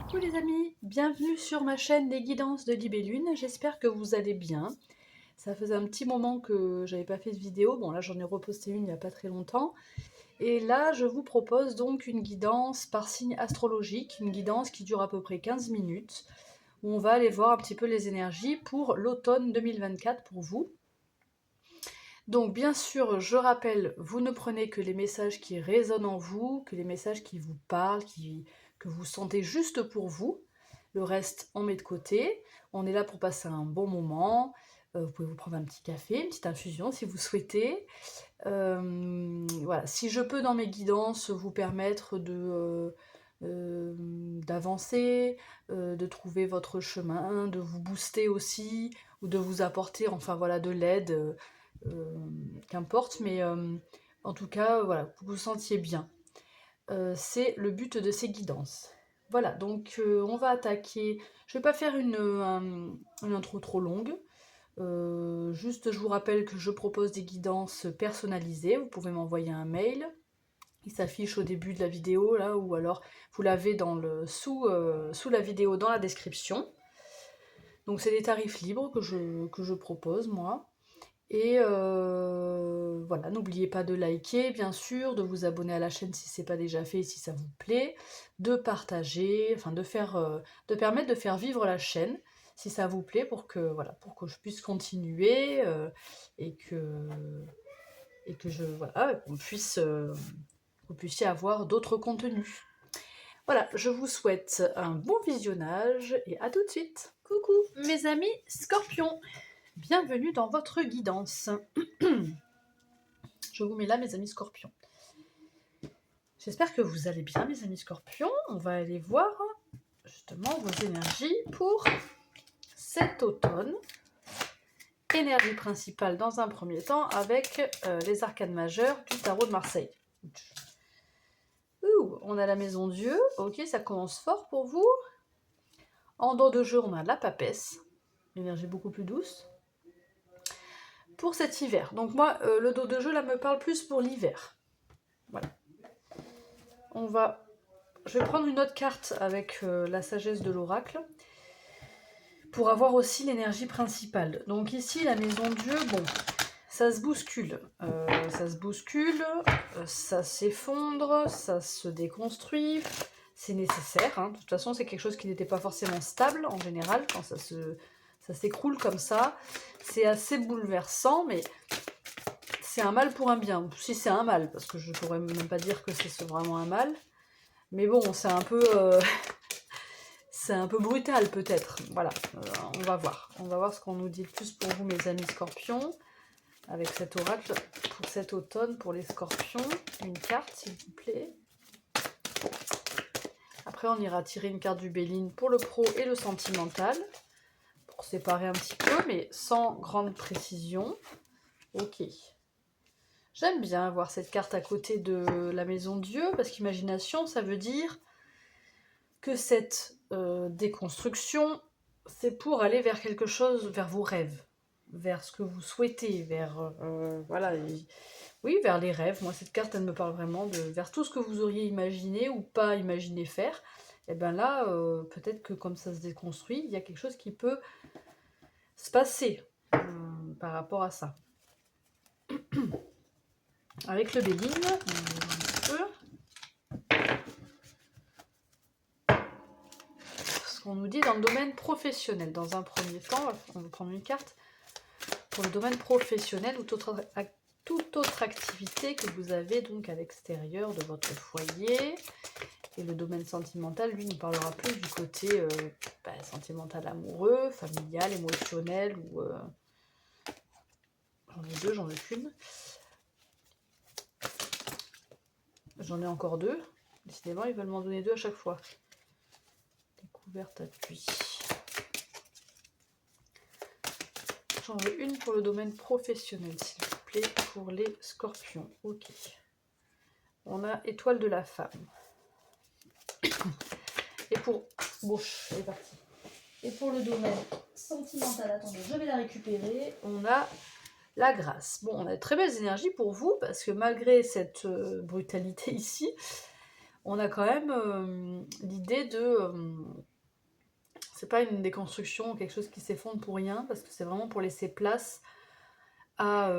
Coucou les amis, bienvenue sur ma chaîne des guidances de Libellune, j'espère que vous allez bien. Ça faisait un petit moment que j'avais pas fait de vidéo, bon là j'en ai reposté une il n'y a pas très longtemps. Et là je vous propose donc une guidance par signe astrologique, une guidance qui dure à peu près 15 minutes, où on va aller voir un petit peu les énergies pour l'automne 2024 pour vous. Donc bien sûr, je rappelle, vous ne prenez que les messages qui résonnent en vous, que les messages qui vous parlent, que vous sentez juste pour vous. Le reste, on met de côté. On est là pour passer un bon moment. Vous pouvez vous prendre un petit café, une petite infusion si vous souhaitez. Voilà. Si je peux dans mes guidances vous permettre d'avancer, de trouver votre chemin, de vous booster aussi, ou de vous apporter enfin voilà, de l'aide, qu'importe, mais en tout cas, voilà, que vous vous sentiez bien. C'est le but de ces guidances. Voilà, donc on va attaquer. Je ne vais pas faire une intro trop longue. Juste, je vous rappelle que je propose des guidances personnalisées. Vous pouvez m'envoyer un mail. Il s'affiche au début de la vidéo, là, ou alors vous l'avez sous la vidéo dans la description. Donc c'est des tarifs libres que je propose, moi. Et voilà, n'oubliez pas de liker, bien sûr, de vous abonner à la chaîne si ce n'est pas déjà fait, si ça vous plaît, de partager, enfin de permettre de faire vivre la chaîne, si ça vous plaît, pour que je puisse continuer et que voilà, vous puissiez avoir d'autres contenus. Voilà, je vous souhaite un bon visionnage et à tout de suite. Coucou mes amis scorpions, bienvenue dans votre guidance. Je vous mets là mes amis scorpions. J'espère que vous allez bien mes amis scorpions. On va aller voir justement vos énergies pour cet automne. Énergie principale dans un premier temps avec les arcanes majeures du tarot de Marseille. On a la maison Dieu, ok, ça commence fort pour vous. En dos de jeu, on a la papesse, énergie beaucoup plus douce. Pour cet hiver, donc moi, le dos de jeu là me parle plus pour l'hiver. Voilà. Je vais prendre une autre carte avec la sagesse de l'oracle pour avoir aussi l'énergie principale. Donc ici, la maison Dieu, bon, ça se bouscule. Ça s'effondre, ça se déconstruit. C'est nécessaire. Hein. De toute façon, c'est quelque chose qui n'était pas forcément stable en général quand ça s'écroule comme ça. C'est assez bouleversant, mais c'est un mal pour un bien. Si c'est un mal, parce que je ne pourrais même pas dire que c'est vraiment un mal. Mais bon, c'est un peu... c'est un peu brutal peut-être. Voilà, on va voir. On va voir ce qu'on nous dit le plus pour vous, mes amis scorpions. Avec cet oracle pour cet automne, pour les scorpions. Une carte, s'il vous plaît. Après, on ira tirer une carte du Béline pour le pro et le sentimental. Pour séparer un petit peu, mais sans grande précision. Ok. J'aime bien avoir cette carte à côté de la maison Dieu, parce qu'imagination, ça veut dire que cette déconstruction, c'est pour aller vers quelque chose, vers vos rêves, vers ce que vous souhaitez, vers voilà, oui, vers les rêves. Moi, cette carte, elle me parle vraiment vers tout ce que vous auriez imaginé ou pas imaginé faire. Et bien là, peut-être que comme ça se déconstruit, il y a quelque chose qui peut se passer par rapport à ça. Avec le Béline, ce qu'on nous dit dans le domaine professionnel. Dans un premier temps, on va prendre une carte pour le domaine professionnel ou toute autre activité que vous avez donc à l'extérieur de votre foyer. Et le domaine sentimental, lui, nous parlera plus du côté sentimental amoureux, familial, émotionnel ou... J'en ai deux, j'en ai qu'une. J'en ai encore deux. Décidément, ils veulent m'en donner deux à chaque fois. Découverte, appui. J'en veux une pour le domaine professionnel, s'il vous plaît, pour les scorpions. Ok. On a étoile de la femme. Et pour... Bouche, elle est partie. Et pour le domaine sentimental, attendez, je vais la récupérer. On a la grâce. Bon, on a de très belles énergies pour vous, parce que malgré cette brutalité ici, on a quand même l'idée de... c'est pas une déconstruction, quelque chose qui s'effondre pour rien, parce que c'est vraiment pour laisser place à,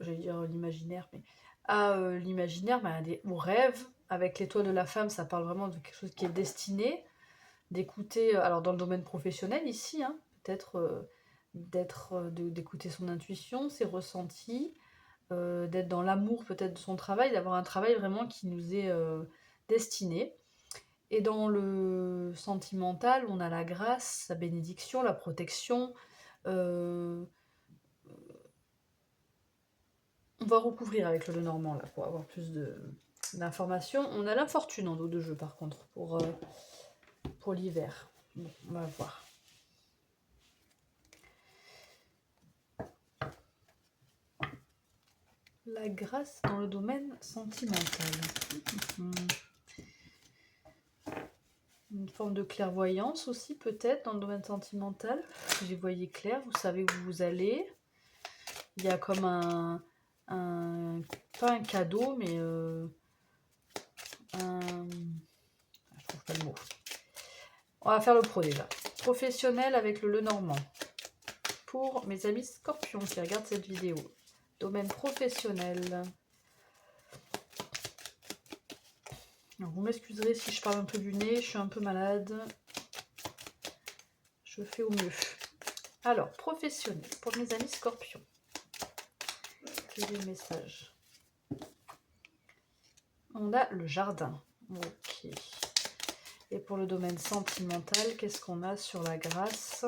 j'allais dire l'imaginaire, mais à l'imaginaire, aux rêves. Avec l'étoile de la femme, ça parle vraiment de quelque chose qui est destiné, d'écouter, alors dans le domaine professionnel ici, hein, peut-être d'écouter son intuition, ses ressentis, d'être dans l'amour peut-être de son travail, d'avoir un travail vraiment qui nous est destiné. Et dans le sentimental, on a la grâce, la bénédiction, la protection. euh, on va recouvrir avec le Lenormand là pour avoir plus d'informations. On a l'infortune en dos de jeu par contre pour l'hiver. Bon, on va voir. La grâce dans le domaine sentimental. Une forme de clairvoyance aussi peut-être dans le domaine sentimental. J'y voyais clair, vous savez où vous allez. Il y a comme pas un cadeau, mais je trouve pas le mot. On va faire le pro déjà. Professionnel avec le Lenormand. Pour mes amis scorpions qui regardent cette vidéo. Domaine professionnel. Alors, vous m'excuserez si je parle un peu du nez, je suis un peu malade. Je fais au mieux. Alors, professionnel, pour mes amis scorpions. Quel est le message? On a le jardin. Ok. Et pour le domaine sentimental, qu'est-ce qu'on a sur la grâce?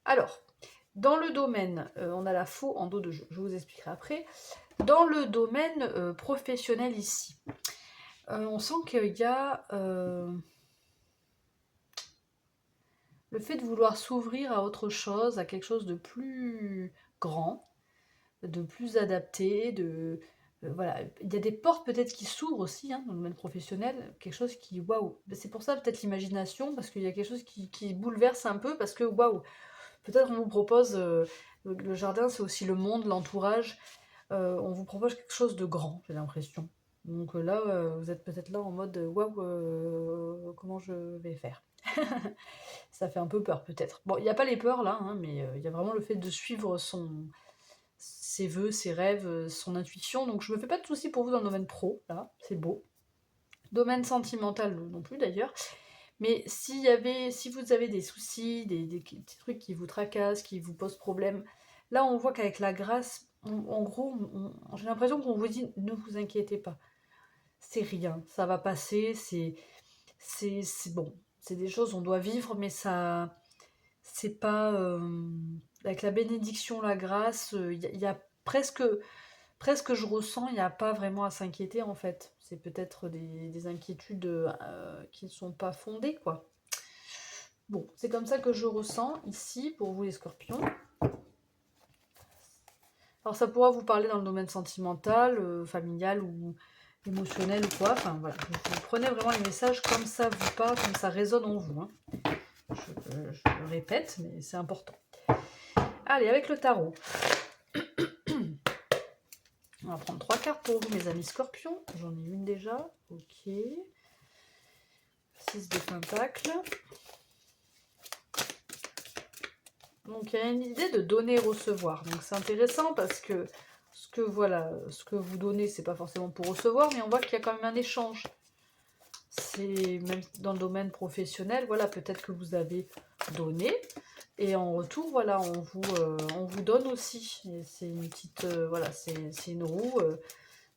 Alors, dans le domaine, on a la faux en dos de jeu, je vous expliquerai après. Dans le domaine professionnel ici, on sent qu'il y a le fait de vouloir s'ouvrir à autre chose, à quelque chose de plus grand, de plus adapté, voilà. Il y a des portes peut-être qui s'ouvrent aussi dans le domaine professionnel, quelque chose qui, waouh, c'est pour ça peut-être l'imagination, parce qu'il y a quelque chose qui bouleverse un peu, parce que waouh, peut-être on vous propose, le jardin c'est aussi le monde, l'entourage, on vous propose quelque chose de grand, j'ai l'impression. Donc là, vous êtes peut-être là en mode waouh, comment je vais faire? Ça fait un peu peur peut-être. Bon, il n'y a pas les peurs là, mais il y a vraiment le fait de suivre ses vœux, ses rêves, son intuition. Donc je me fais pas de soucis pour vous dans le domaine pro, là, c'est beau. Domaine sentimental non plus d'ailleurs. Mais si vous avez des soucis, des petits trucs qui vous tracassent, qui vous posent problème, là on voit qu'avec la grâce, en gros, j'ai l'impression qu'on vous dit ne vous inquiétez pas. C'est rien, ça va passer, c'est bon. C'est des choses, on doit vivre, mais ça, c'est pas... avec la bénédiction, la grâce, il y a presque je ressens, il n'y a pas vraiment à s'inquiéter en fait. C'est peut-être des inquiétudes qui ne sont pas fondées, quoi. Bon, c'est comme ça que je ressens ici pour vous les scorpions. Alors ça pourra vous parler dans le domaine sentimental, familial ou émotionnel ou quoi. Enfin voilà, vous prenez vraiment les messages comme ça vous parle, comme ça résonne en vous. Je le répète, mais c'est important. Allez, avec le tarot. On va prendre 3 cartes pour vous, mes amis scorpions. J'en ai une déjà. Ok. 6 de pentacles. Donc, il y a une idée de donner et recevoir. Donc, c'est intéressant parce que ce que vous donnez, c'est pas forcément pour recevoir, mais on voit qu'il y a quand même un échange. C'est même dans le domaine professionnel, voilà, peut-être que vous avez donné. Et en retour, voilà, on vous donne aussi. C'est une petite, voilà, c'est une roue,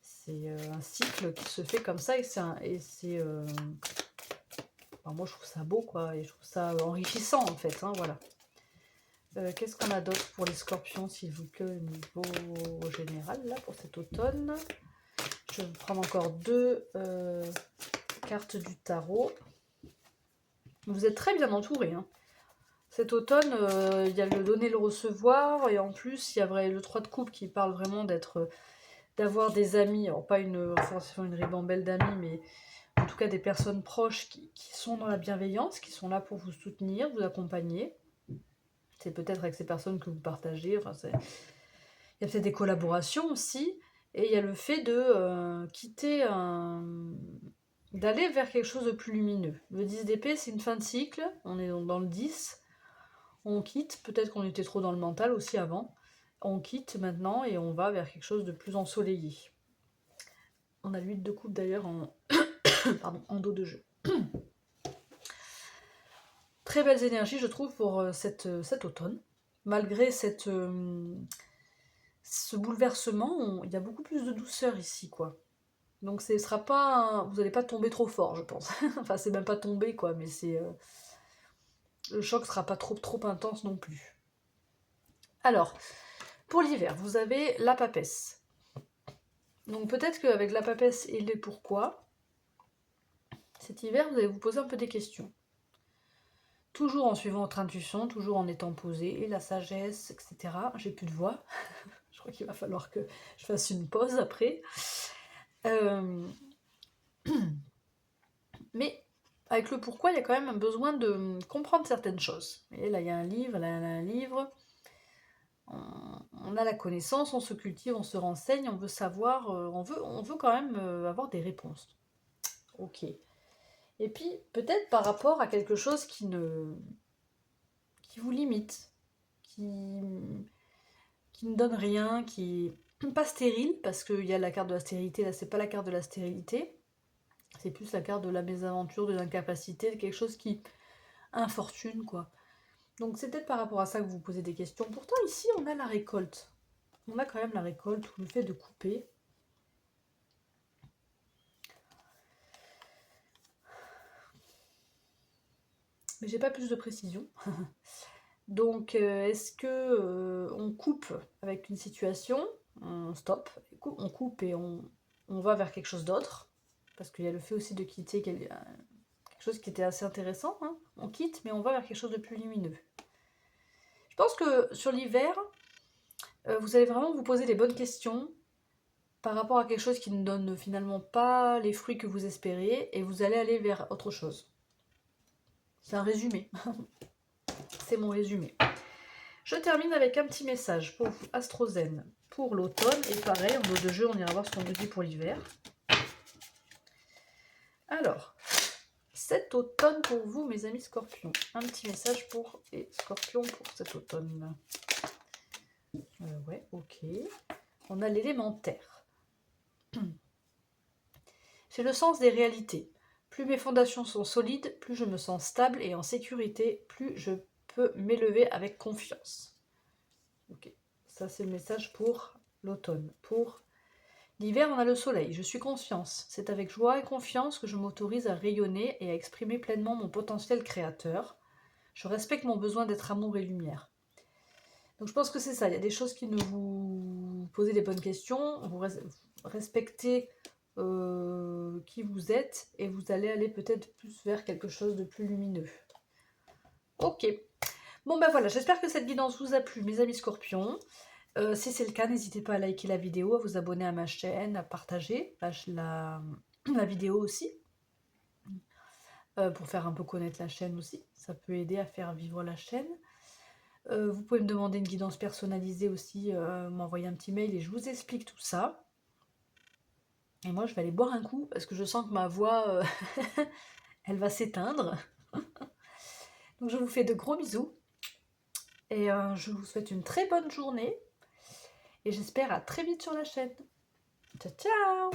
c'est un cycle qui se fait comme ça. Enfin, moi, je trouve ça beau, quoi, et je trouve ça enrichissant, en fait, voilà. Qu'est-ce qu'on a d'autre pour les scorpions, s'il vous plaît, au niveau général, là, pour cet automne? Je vais prendre encore 2 cartes du tarot. Vous êtes très bien entourés, Cet automne, il y a le donner, le recevoir, et en plus, il y a le 3 de coupe qui parle vraiment d'avoir des amis, alors pas forcément une ribambelle d'amis, mais en tout cas des personnes proches qui sont dans la bienveillance, qui sont là pour vous soutenir, vous accompagner. C'est peut-être avec ces personnes que vous partagez, enfin, il y a peut-être des collaborations aussi, et il y a le fait de quitter d'aller vers quelque chose de plus lumineux. Le 10 d'épée, c'est une fin de cycle, on est dans le 10, on quitte, peut-être qu'on était trop dans le mental aussi avant, on quitte maintenant et on va vers quelque chose de plus ensoleillé. On a l'huile de coupe d'ailleurs en, pardon, en dos de jeu. Très belles énergies, je trouve, pour cet automne. Malgré ce bouleversement, il y a beaucoup plus de douceur ici, quoi. Donc ce sera pas, vous n'allez pas tomber trop fort, je pense. Enfin, c'est même pas tomber, quoi, mais le choc sera pas trop intense non plus. Alors, pour l'hiver, vous avez la papesse. Donc peut-être qu'avec la papesse et les pourquoi, cet hiver, vous allez vous poser un peu des questions. Toujours en suivant votre intuition, toujours en étant posé, et la sagesse, etc. J'ai plus de voix. Je crois qu'il va falloir que je fasse une pause après. Mais avec le pourquoi, il y a quand même un besoin de comprendre certaines choses. Et là, il y a un livre, là, il y a un livre. On a la connaissance, on se cultive, on se renseigne, on veut savoir, on veut quand même avoir des réponses. Ok. Et puis, peut-être par rapport à quelque chose qui vous limite, qui ne donne rien, qui n'est pas stérile, parce qu'il y a la carte de la stérilité, là c'est pas la carte de la stérilité, c'est plus la carte de la mésaventure, de l'incapacité, de quelque chose qui infortune, quoi. Donc c'est peut-être par rapport à ça que vous vous posez des questions. Pourtant ici on a la récolte. On a quand même la récolte, ou le fait de couper. Mais j'ai pas plus de précision. Donc est-ce que on coupe avec une situation, on stop, on coupe et on va vers quelque chose d'autre, parce qu'il y a le fait aussi de quitter quelque chose qui était assez intéressant, hein. On quitte mais on va vers quelque chose de plus lumineux. Je pense que sur l'hiver, vous allez vraiment vous poser les bonnes questions par rapport à quelque chose qui ne donne finalement pas les fruits que vous espériez, et vous allez aller vers autre chose. C'est un résumé. C'est mon résumé. Je termine avec un petit message pour vous, Astrozen, pour l'automne. Et pareil, en dos de jeu, on ira voir ce qu'on nous dit pour l'hiver. Alors, cet automne pour vous, mes amis scorpions. Un petit message pour les scorpions pour cet automne. Ouais, ok. On a l'élémentaire. J'ai le sens des réalités. Plus mes fondations sont solides, plus je me sens stable et en sécurité, plus je peux m'élever avec confiance. Ok, ça c'est le message pour l'automne. Pour l'hiver, on a le soleil. Je suis conscience. C'est avec joie et confiance que je m'autorise à rayonner et à exprimer pleinement mon potentiel créateur. Je respecte mon besoin d'être amour et lumière. Donc je pense que c'est ça. Il y a des choses qui ne vous posez les bonnes questions. Vous respectez qui vous êtes et vous allez aller peut-être plus vers quelque chose de plus lumineux. Ok. Bon ben voilà, j'espère que cette guidance vous a plu, mes amis scorpions. Si c'est le cas, n'hésitez pas à liker la vidéo, à vous abonner à ma chaîne, à partager la vidéo aussi, pour faire un peu connaître la chaîne aussi. Ça peut aider à faire vivre la chaîne. Vous pouvez me demander une guidance personnalisée aussi, m'envoyer un petit mail et je vous explique tout ça. Et moi, je vais aller boire un coup parce que je sens que ma voix, elle va s'éteindre. Donc, je vous fais de gros bisous. Et je vous souhaite une très bonne journée. Et j'espère à très vite sur la chaîne. Ciao, ciao!